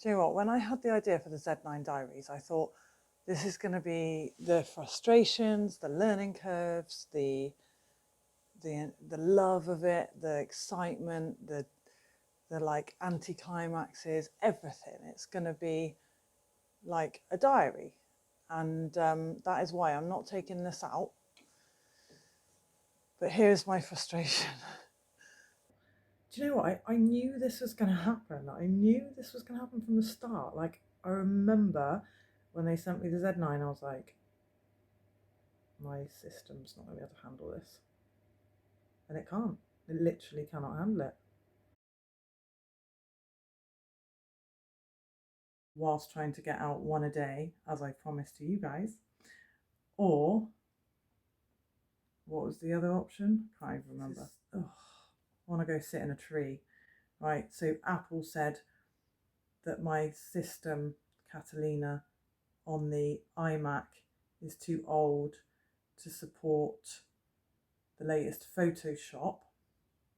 Do you know what? When I had the idea for the Z9 Diaries, I thought this is going to be the frustrations, the learning curves, the love of it, the excitement, the like anticlimaxes, everything. It's going to be like a diary, and that is why I'm not taking this out. But here's my frustration. Do you know what? I knew this was going to happen. I knew this was going to happen from the start. Like, I remember when they sent me the Z9, I was like, my system's not going to be able to handle this. And it can't. It literally cannot handle it. Whilst trying to get out one a day, as I promised to you guys. Or, what was the other option? Can't even remember. I want to go sit in a tree. Right, so Apple said that my system, Catalina, on the iMac is too old to support the latest Photoshop,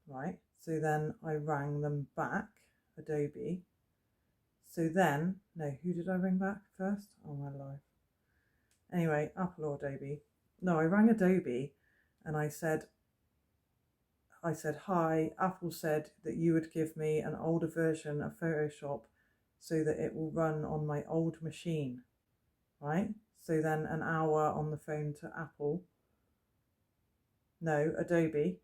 right? So then I rang them back, Adobe. So then, no, who did I ring back first? Oh my life. Anyway, Apple or Adobe. No, I rang Adobe and I said, hi, Apple said that you would give me an older version of Photoshop so that it will run on my old machine, right? So then an hour on the phone to Apple. No, Adobe.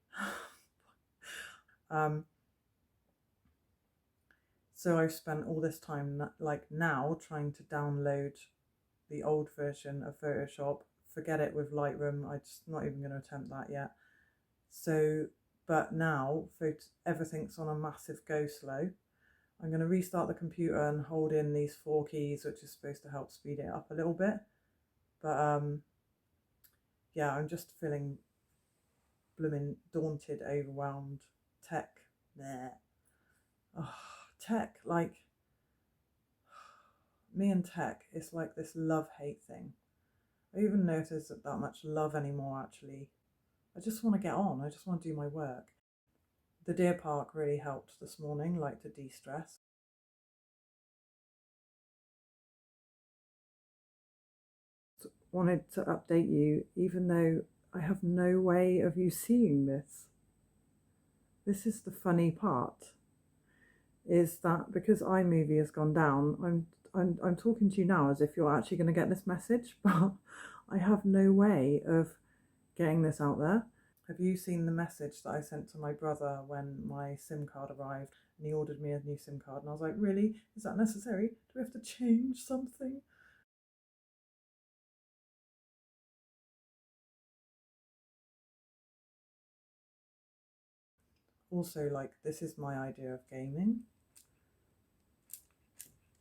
So I've spent all this time, like now, trying to download the old version of Photoshop. Forget it with Lightroom. I'm just not even going to attempt that yet. So, but now everything's on a massive go slow. I'm going to restart the computer and hold in these 4 keys, which is supposed to help speed it up a little bit. But yeah, I'm just feeling blooming daunted, overwhelmed. Tech, nah. Oh, tech, like, me and tech, it's like this love-hate thing. I even know if there's that much love anymore, actually. I just want to get on. I just want to do my work. The deer park really helped this morning, like to de-stress. Wanted to update you, even though I have no way of you seeing this. This is the funny part, is that because iMovie has gone down, I'm talking to you now as if you're actually going to get this message, but I have no way of getting this out there. Have you seen the message that I sent to my brother when my SIM card arrived and he ordered me a new SIM card? And I was like, really? Is that necessary? Do we have to change something? Also, like, this is my idea of gaming.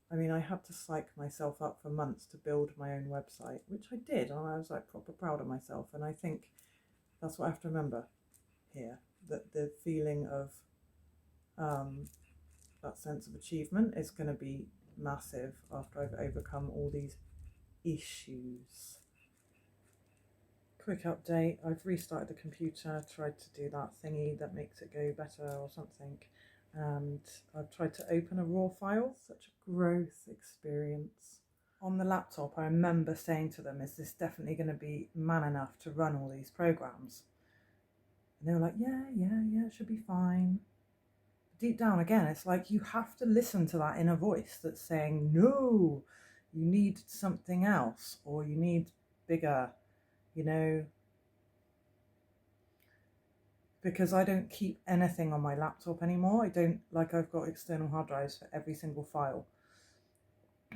I mean, I had to psych myself up for months to build my own website, which I did, and I was like proper proud of myself. And I think that's what I have to remember here, that the feeling of that sense of achievement is going to be massive after I've overcome all these issues. Quick update, I've restarted the computer, tried to do that thingy that makes it go better or something, and I've tried to open a raw file. Such a growth experience. On the laptop, I remember saying to them, is this definitely going to be man enough to run all these programs? And they were like, yeah, it should be fine. Deep down, again, it's like you have to listen to that inner voice that's saying, no, you need something else, or you need bigger, you know, because I don't keep anything on my laptop anymore. I don't, like, I've got external hard drives for every single file.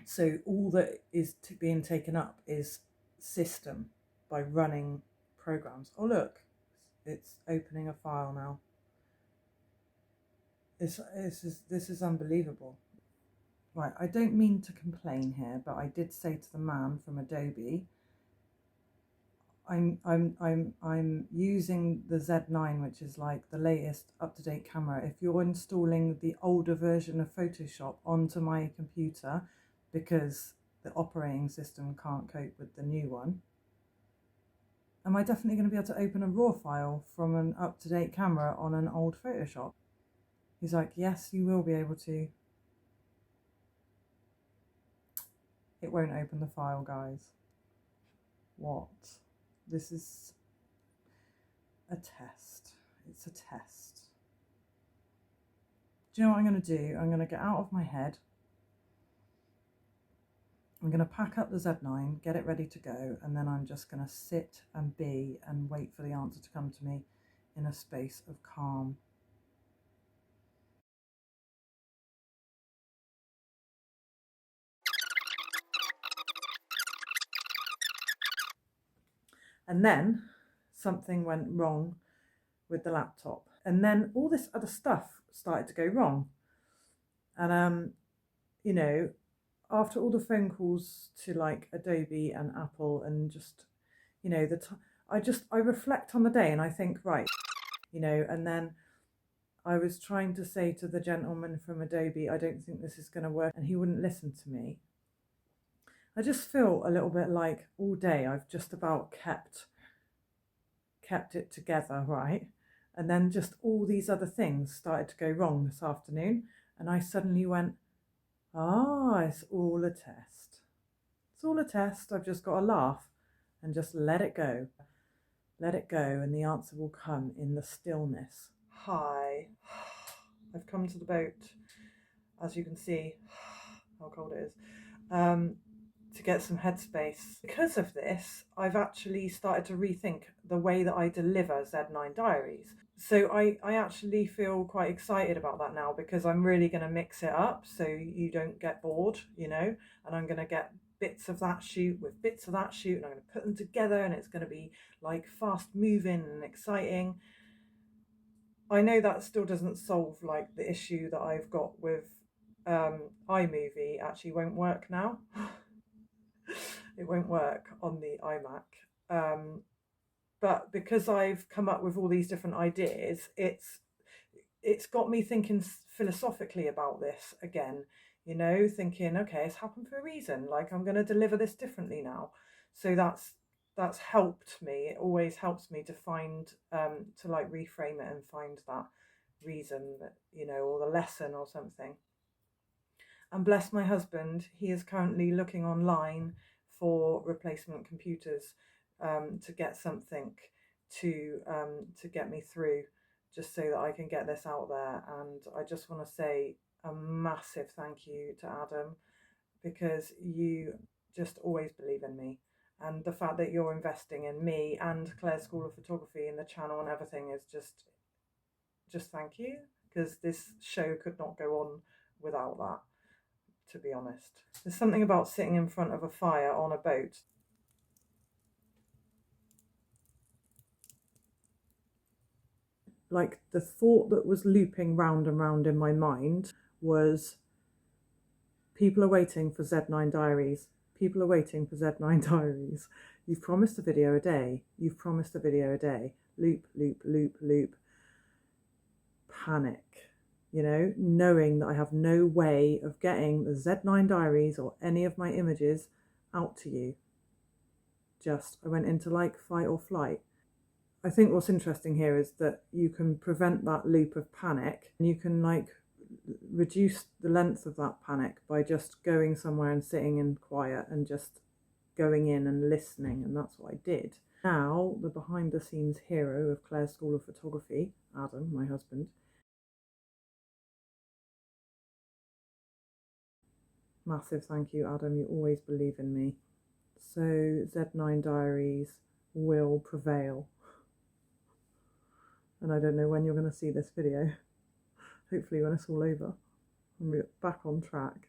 So all that is being taken up is system by running programs. Oh, look, it's opening a file now. This is unbelievable. Right, I don't mean to complain here, but I did say to the man from Adobe, I'm using the Z9, which is like the latest up-to-date camera. If you're installing the older version of Photoshop onto my computer because the operating system can't cope with the new one, am I definitely going to be able to open a RAW file from an up-to-date camera on an old Photoshop? He's like, yes, you will be able to. It won't open the file, guys. What? This is a test. It's a test. Do you know what I'm going to do? I'm going to get out of my head. I'm going to pack up the Z9, get it ready to go, and then I'm just going to sit and be and wait for the answer to come to me in a space of calm. And then something went wrong with the laptop. And then all this other stuff started to go wrong. And, you know, after all the phone calls to like Adobe and Apple and just, you know, I reflect on the day and I think, right, you know, and then I was trying to say to the gentleman from Adobe, I don't think this is going to work, and he wouldn't listen to me. I just feel a little bit like all day I've just about kept it together, right? And then just all these other things started to go wrong this afternoon, and I suddenly went, it's all a test. It's all a test. I've just got to laugh and just let it go. Let it go, and the answer will come in the stillness. Hi. I've come to the boat, as you can see, how cold it is, to get some headspace. Because of this, I've actually started to rethink the way that I deliver Z9 Diaries. So I actually feel quite excited about that now, because I'm really going to mix it up so you don't get bored, you know, and I'm going to get bits of that shoot with bits of that shoot, and I'm going to put them together, and it's going to be like fast moving and exciting. I know that still doesn't solve like the issue that I've got with iMovie actually won't work now. It won't work on the iMac. But because I've come up with all these different ideas, it's got me thinking philosophically about this again, you know, thinking, okay, it's happened for a reason, like I'm going to deliver this differently now. So that's helped me. It always helps me to find to like reframe it and find that reason, that, you know, or the lesson or something. And bless my husband, he is currently looking online for replacement computers to get something to get me through, just so that I can get this out there. And I just want to say a massive thank you to Adam, because you just always believe in me. And the fact that you're investing in me and Claire's School of Photography and the channel and everything is just thank you, because this show could not go on without that, to be honest. There's something about sitting in front of a fire on a boat. Like the thought that was looping round and round in my mind was, people are waiting for Z9 Diaries. People are waiting for Z9 Diaries. You've promised a video a day. You've promised a video a day. Loop, loop, loop, loop. Panic. You know, knowing that I have no way of getting the Z9 Diaries or any of my images out to you. I went into like fight or flight. I think what's interesting here is that you can prevent that loop of panic, and you can like reduce the length of that panic by just going somewhere and sitting in quiet and just going in and listening, and that's what I did. Now, the behind the scenes hero of Claire's School of Photography, Adam, my husband. Massive thank you, Adam, you always believe in me. So Z9 Diaries will prevail. And I don't know when you're going to see this video. Hopefully when it's all over and we're back on track.